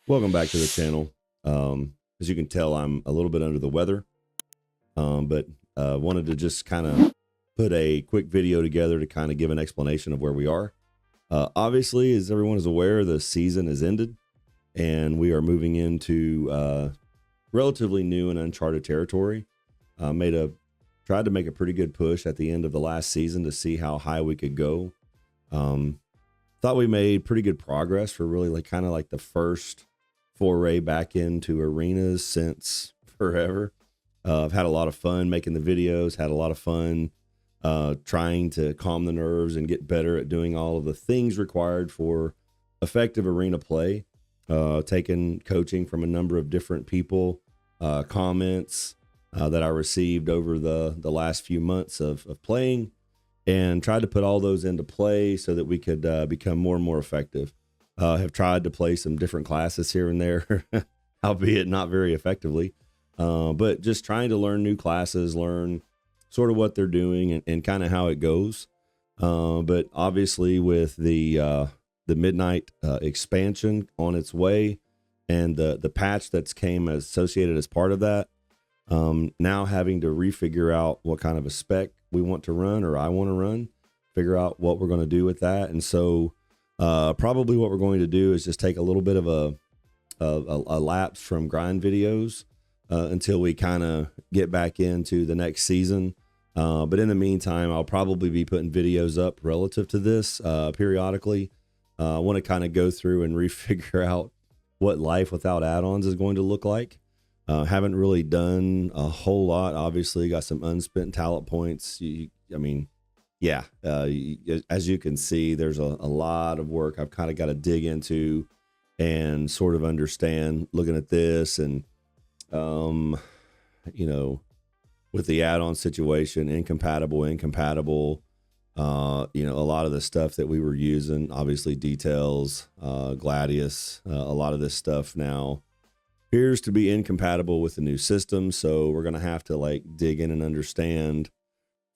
Welcome back to the channel. As you can tell, I'm a little bit under the weather, but wanted to just kind of put a quick video together to kind of give an explanation of where we are. Obviously, as everyone is aware, the season has ended, and we are moving into relatively new and uncharted territory. Tried to make a pretty good push at the end of the last season to see how high we could go. Thought we made pretty good progress for really kind of like the first foray back into arenas since forever. I've had a lot of fun making the videos, had a lot of fun trying to calm the nerves and get better at doing all of the things required for effective arena play. Taking coaching from a number of different people, comments that I received over the last few months of playing, and tried to put all those into play so that we could become more and more effective. Have tried to play some different classes here and there, albeit not very effectively, but just trying to learn new classes, learn sort of what they're doing and kind of how it goes. But obviously with the midnight expansion on its way and the patch that's came associated as part of that, now having to refigure out what kind of a spec we want to run, or I want to run, figure out what we're going to do with that. And so probably what we're going to do is just take a little bit of a lapse from grind videos until we kind of get back into the next season. But in the meantime, I'll probably be putting videos up relative to this periodically. I want to kind of go through and refigure out what life without add-ons is going to look like. Haven't really done a whole lot. Obviously got some unspent talent points. As you can see, there's a lot of work I've kind of got to dig into and sort of understand looking at this. And, with the add-on situation, incompatible, a lot of the stuff that we were using, obviously details, Gladius, a lot of this stuff now appears to be incompatible with the new system. So we're going to have to dig in and understand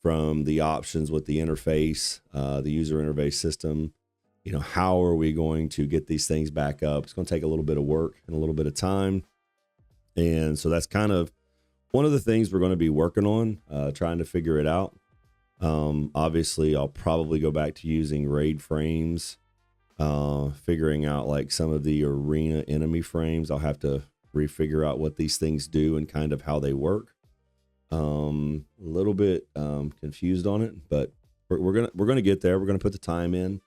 from the options with the interface, the user interface system, how are we going to get these things back up? It's going to take a little bit of work and a little bit of time. And so that's kind of one of the things we're going to be working on, trying to figure it out. Obviously I'll probably go back to using raid frames, figuring out some of the arena enemy frames. I'll have to refigure out what these things do and kind of how they work. A little bit confused on it, but we're gonna get there. We're gonna put the time in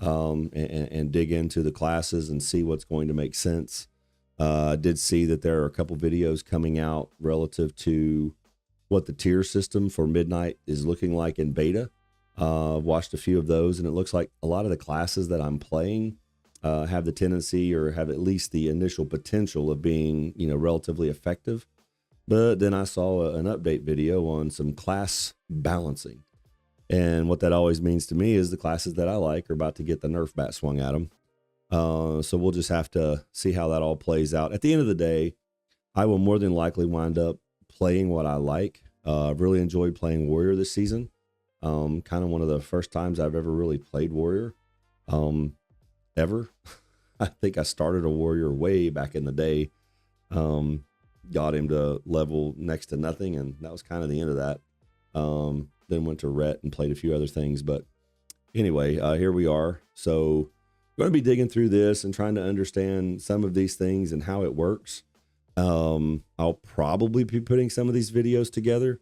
and dig into the classes and see what's going to make sense. I did see that there are a couple videos coming out relative to what the tier system for Midnight is looking like in beta. I've watched a few of those, and it looks like a lot of the classes that I'm playing have the tendency, or have at least the initial potential of being, relatively effective. But then I saw an update video on some class balancing. And what that always means to me is the classes that I like are about to get the Nerf bat swung at them. So we'll just have to see how that all plays out. At the end of the day, I will more than likely wind up playing what I like. I've really enjoyed playing Warrior this season. Kind of one of the first times I've ever really played Warrior. Ever. I think I started a Warrior way back in the day. Got him to level next to nothing, and that was kind of the end of that. Then went to Rhett and played a few other things, but anyway, here we are. So I'm going to be digging through this and trying to understand some of these things and how it works. I'll probably be putting some of these videos together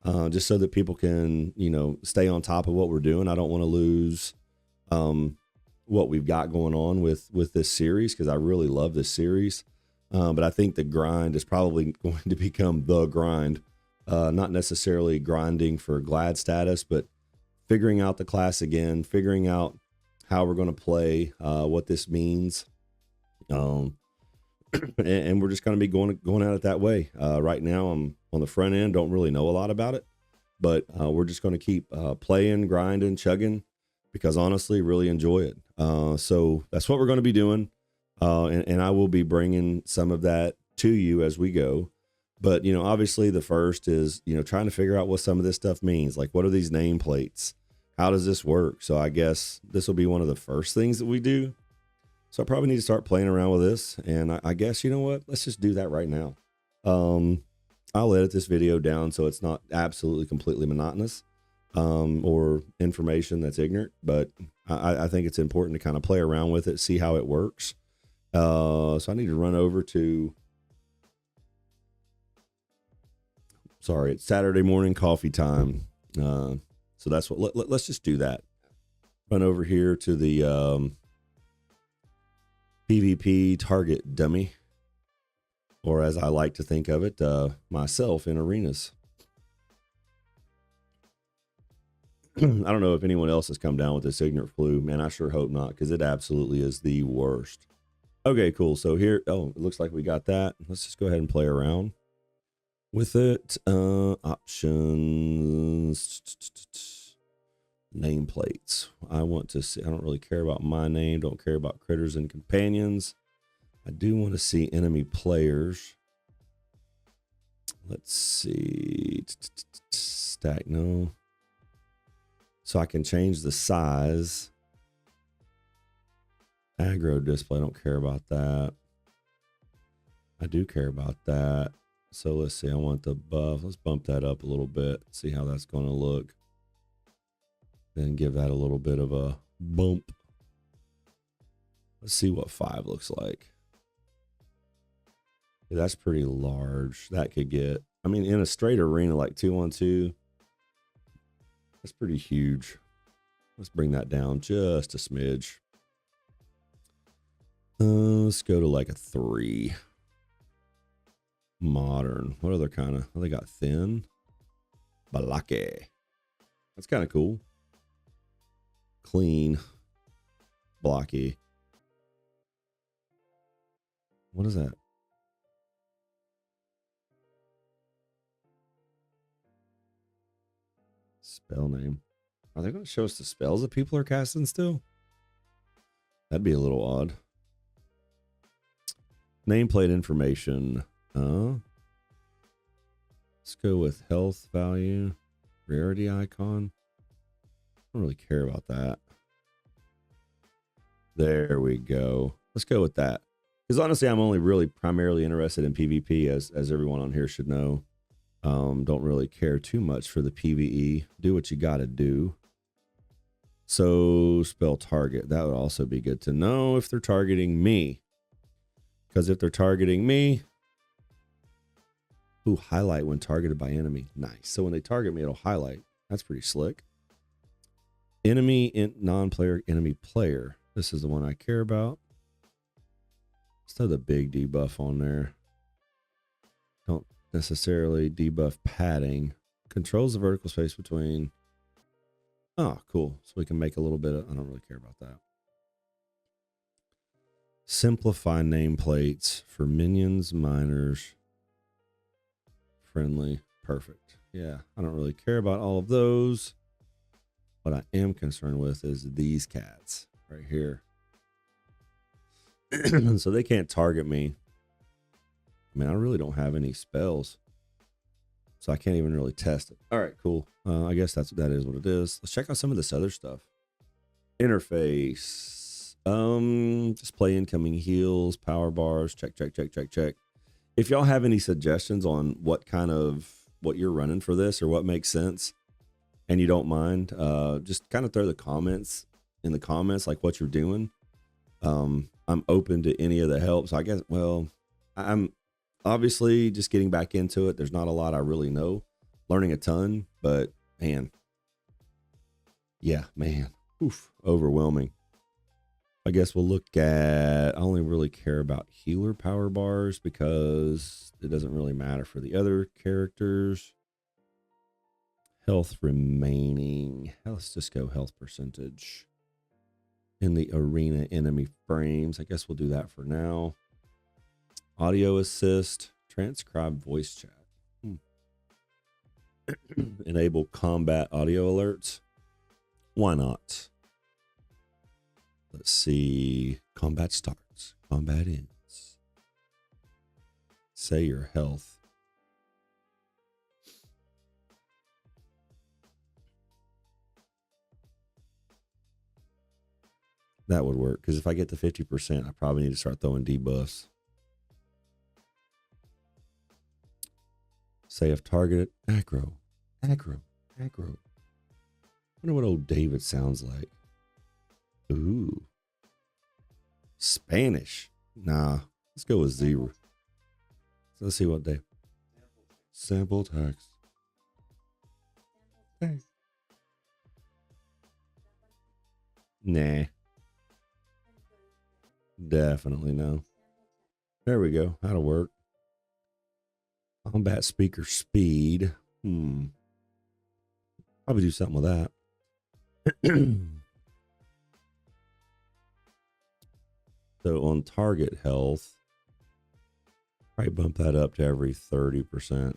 just so that people can, stay on top of what we're doing. I don't want to lose what we've got going on with this series, because I really love this series. But I think the grind is probably going to become the grind, not necessarily grinding for Glad status, but figuring out the class again, figuring out how we're going to play, what this means. And we're just going to be going at it that way. Right now I'm on the front end, don't really know a lot about it, but we're just going to keep playing, grinding, chugging, because honestly, really enjoy it. So that's what we're going to be doing. And I will be bringing some of that to you as we go. But, obviously the first is, trying to figure out what some of this stuff means. Like, what are these nameplates? How does this work? So I guess this will be one of the first things that we do. So I probably need to start playing around with this. And I guess, you know what? Let's just do that right now. I'll edit this video down so it's not absolutely completely monotonous or information that's ignorant. But I think it's important to kind of play around with it, see how it works. So I need to run over to... Sorry, it's Saturday morning coffee time. So that's what, let's just do that. Run over here to the PvP target dummy, or as I like to think of it, myself in arenas. I don't know if anyone else has come down with this ignorant flu. Man, I sure hope not, because it absolutely is the worst. Okay, cool. So here, oh, it looks like we got that. Let's just go ahead and play around with it. Options, nameplates. I want to see, I don't really care about my name, don't care about critters and companions. I do want to see enemy players. Let's see, stack, no. So I can change the size. Aggro display, I don't care about that. I do care about that. So let's see, I want the buff. Let's bump that up a little bit, see how that's going to look. Then give that a little bit of a bump. Let's see what 5 looks like. Yeah, that's pretty large. That could get, I mean, in a straight arena like 2-on-2, that's pretty huge. Let's bring that down just a smidge. Let's go to like a 3. Modern. What other kind of, oh, they got thin. Balake. That's kind of cool. Clean. Blocky. What is that? Spell name. Are they going to show us the spells that people are casting still? That'd be a little odd. Nameplate information. Let's go with health value. Rarity icon. I don't really care about that. There we go. Let's go with that. Because honestly, I'm only really primarily interested in PvP, as everyone on here should know. Don't really care too much for the PvE. Do what you got to do. So spell target. That would also be good to know if they're targeting me. Because if they're targeting me, ooh, highlight when targeted by enemy. Nice. So when they target me, it'll highlight. That's pretty slick. Enemy, non-player, enemy player. This is the one I care about. Let's throw the big debuff on there. Don't necessarily debuff padding. Controls the vertical space between. Oh, cool. So we can make a little bit of, I don't really care about that. Simplify nameplates for minions, miners, friendly. Perfect. Yeah, I don't really care about all of those. What I am concerned with is these cats right here. So they can't target me. I mean, I really don't have any spells, so I can't even really test it. All right, cool. I guess that is what it is. Let's check out some of this other stuff. Interface. Display incoming heals, power bars. Check. If y'all have any suggestions on what you're running for this or what makes sense, and you don't mind, just kind of throw in the comments like what you're doing. I'm open to any of the help. So I guess, well, I'm obviously just getting back into it. There's not a lot I really know, learning a ton, but man, yeah, man, oof, overwhelming. I guess we'll look at, I only really care about healer power bars because it doesn't really matter for the other characters. Health remaining. Let's just go health percentage. In the arena enemy frames. I guess we'll do that for now. Audio assist. Transcribe voice chat. Enable combat audio alerts. Why not? Let's see. Combat starts. Combat ends. Say your health. That would work, because if I get to 50%, I probably need to start throwing debuffs. Say if targeted, aggro. I wonder what old David sounds like. Ooh. Spanish. Nah, let's go with 0. So let's see what they. Sample text. Hey. Nah. Definitely no. There we go. That'll work. Combat speaker speed. Probably do something with that. So on target health, probably bump that up to every 30%.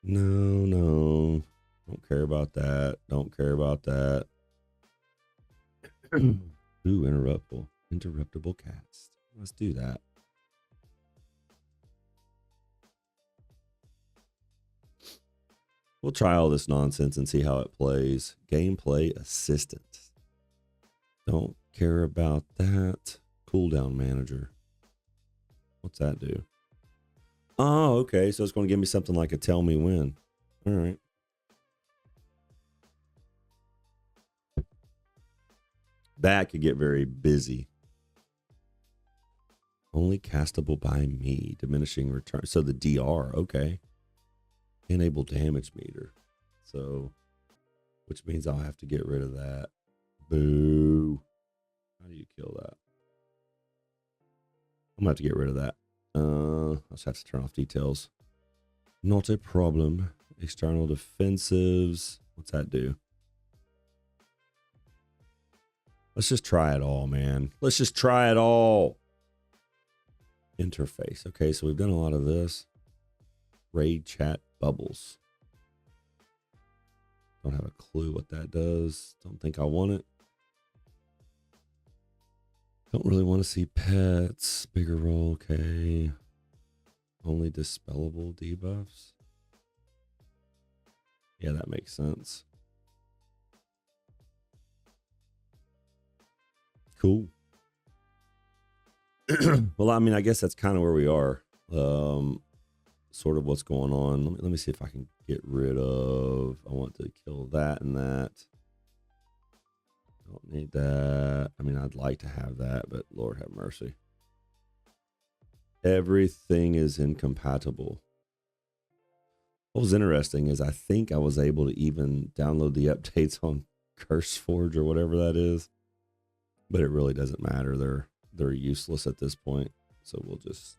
No. Don't care about that. Don't care about that. Ooh, interruptible cast. Let's do that. We'll try all this nonsense and see how it plays. Gameplay assistant. Don't care about that. Cooldown manager. What's that do? Oh, okay. So it's going to give me something like a tell me when. All right. That could get very busy. Only castable by me. Diminishing return. So the DR. Okay. Enable damage meter. So, which means I'll have to get rid of that. Boo. How do you kill that? I'm going to have to get rid of that. I'll just have to turn off details. Not a problem. External defensives. What's that do? Let's just try it all, man. Let's just try it all. Interface. Okay, so we've done a lot of this. Raid chat bubbles. Don't have a clue what that does. Don't think I want it. Don't really want to see pets. Bigger role. Okay. Only dispellable debuffs. Yeah, that makes sense. Cool. Well, I mean, I guess that's kind of where we are. Sort of what's going on. Let me see if I can get rid of. I want to kill that and that. Don't need that. I mean, I'd like to have that, but Lord have mercy. Everything is incompatible. What was interesting is I think I was able to even download the updates on CurseForge or whatever that is, but it really doesn't matter. They're useless at this point. So we'll just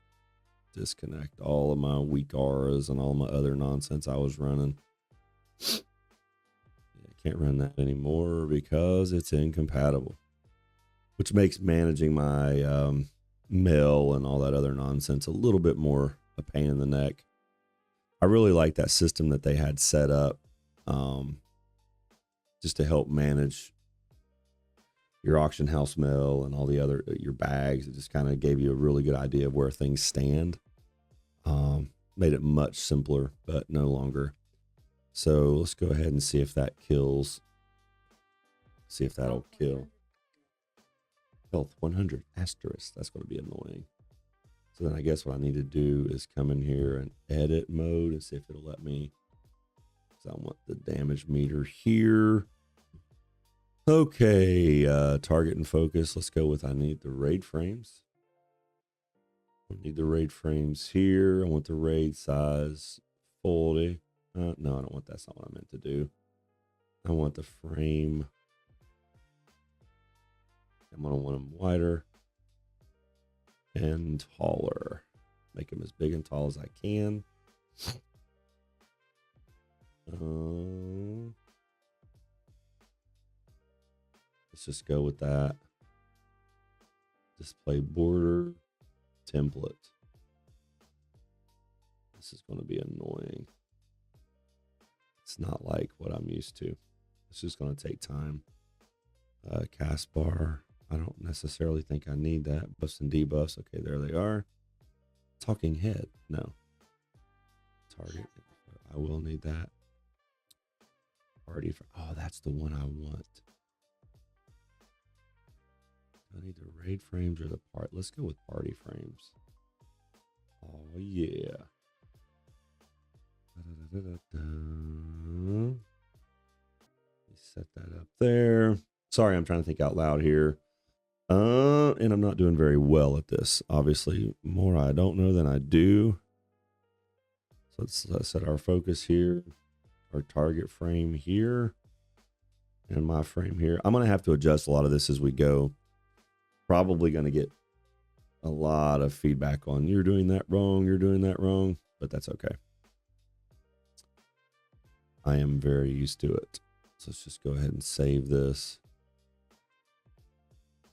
disconnect all of my weak auras and all my other nonsense I was running. I can't run that anymore because it's incompatible, which makes managing my mail and all that other nonsense a little bit more a pain in the neck. I really like that system that they had set up just to help manage your auction house mail and all the other, your bags. It just kind of gave you a really good idea of where things stand. Made it much simpler, but no longer. So let's go ahead and see if that kills. See if that'll kill. Health 100 asterisk. That's going to be annoying. So then I guess what I need to do is come in here and edit mode and see if it'll let me. So I want the damage meter here. Okay, target and focus. Let's go with I need the raid frames. I need the raid frames here. I want the raid size 40. No, I don't want that's not what I meant to do. I want the frame. I'm going to want them wider and taller. Make them as big and tall as I can. Let's just go with that. Display border template. This is going to be annoying. It's not like what I'm used to. It's just going to take time. Cast bar. I don't necessarily think I need that. Buffs and debuffs. Okay, there they are. Talking head. No. Target. I will need that. Party. Oh, that's the one I want. I need the raid frames or the part. Let's go with party frames. Oh yeah. Set that up there. Sorry, I'm trying to think out loud here. And I'm not doing very well at this. Obviously, more I don't know than I do. So let's set our focus here, our target frame here, and my frame here. I'm going to have to adjust a lot of this as we go. Probably going to get a lot of feedback on you're doing that wrong, but that's okay. I am very used to it. So let's just go ahead and save this.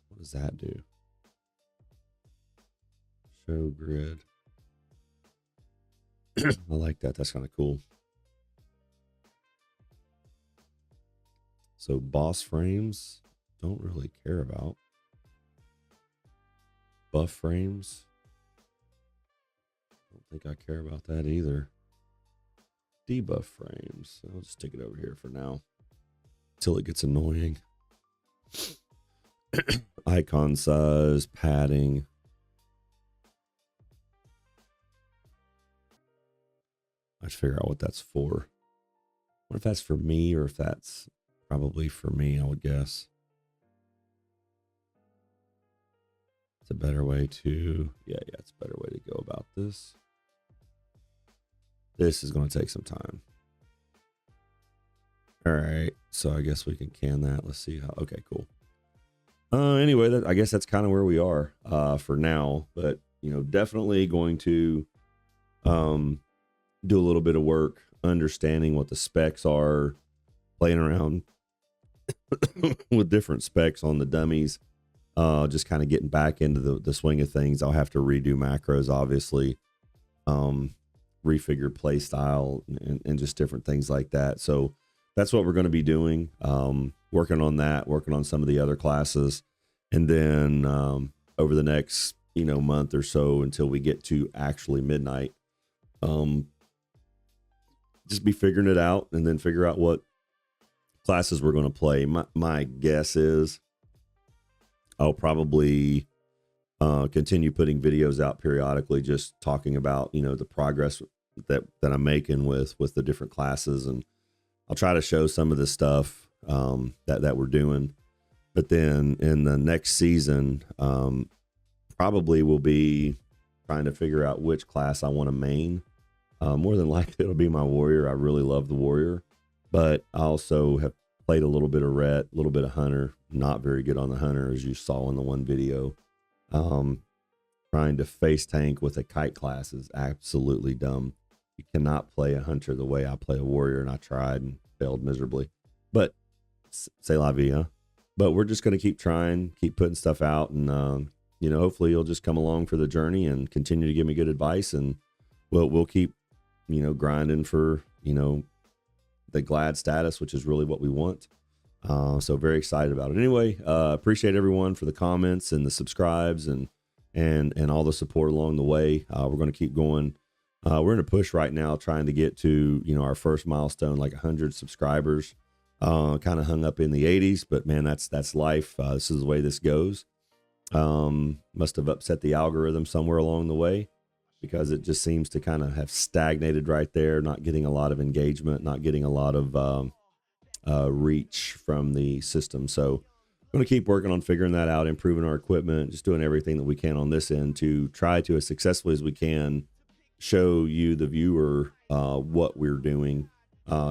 What does that do? Show grid. I like that. That's kind of cool. So boss frames, don't really care about. Buff frames. Don't think I care about that either. Debuff frames. I'll just stick it over here for now until it gets annoying. Icon size, padding. I should figure out what that's for. What if that's for me, or if that's probably for me, I would guess. It's a better way to, yeah, it's a better way to go about this. This is going to take some time. All right, so I guess we can can that. Let's see how, okay, cool. Anyway, I guess that's kind of where we are for now, but you know, definitely going to do a little bit of work understanding what the specs are, playing around with different specs on the dummies, just kind of getting back into the swing of things. I'll have to redo macros, obviously, refigure play style and just different things like that. So that's what we're going to be doing, working on that, working on some of the other classes, and then over the next month or so until we get to actually midnight, just be figuring it out and then figure out what classes we're going to play. My guess is I'll probably continue putting videos out periodically, just talking about the progress that I'm making with the different classes, and I'll try to show some of the stuff that we're doing. But then in the next season, probably will be trying to figure out which class I want to main. More than likely it'll be my warrior. I really love the warrior, but I also have played a little bit of ret, a little bit of hunter. Not very good on the hunter, as you saw in the one video. Trying to face tank with a kite class is absolutely dumb. You cannot play a hunter the way I play a warrior, and I tried and failed miserably. But c'est la vie, huh? But we're just going to keep trying, keep putting stuff out, and hopefully you'll just come along for the journey and continue to give me good advice, and we'll keep grinding for the glad status, which is really what we want. So very excited about it. Anyway, appreciate everyone for the comments and the subscribes and all the support along the way. We're going to keep going. We're in a push right now trying to get to our first milestone, like 100 subscribers. Kind of hung up in the 80s, but man, that's life. This is the way this goes. Must have upset the algorithm somewhere along the way, because it just seems to kind of have stagnated right there, not getting a lot of engagement, not getting a lot of reach from the system. So I'm going to keep working on figuring that out, improving our equipment, just doing everything that we can on this end to try to, as successfully as we can, show you, the viewer, what we're doing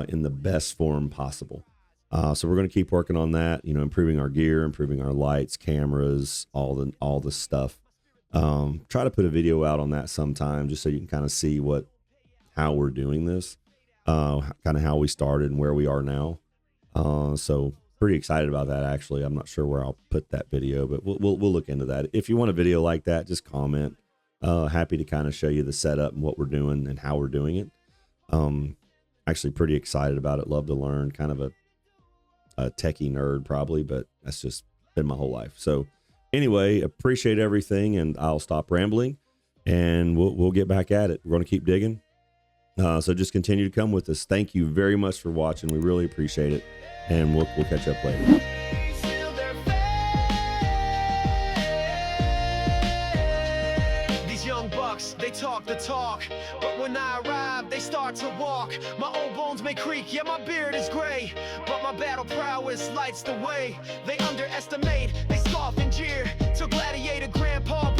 in the best form possible. So we're going to keep working on that, improving our gear, improving our lights, cameras, all the stuff. Try to put a video out on that sometime, just so you can kind of see how we're doing this, kind of how we started and where we are now. So pretty excited about that. Actually, I'm not sure where I'll put that video, but we'll look into that. If you want a video like that, just comment. Happy to kind of show you the setup and what we're doing and how we're doing it. Actually pretty excited about it. Love to learn. Kind of a techie nerd probably, but that's just been my whole life. So anyway, appreciate everything, and I'll stop rambling, and we'll get back at it. We're going to keep digging. So just continue to come with us. Thank you very much for watching. We really appreciate it, and we'll catch up later. they talk the talk, but when I arrive, they start to walk. My old bones may creak, yeah, my beard is gray, but my battle prowess lights the way. They underestimate, they scoff and jeer, till Gladiator Grandpa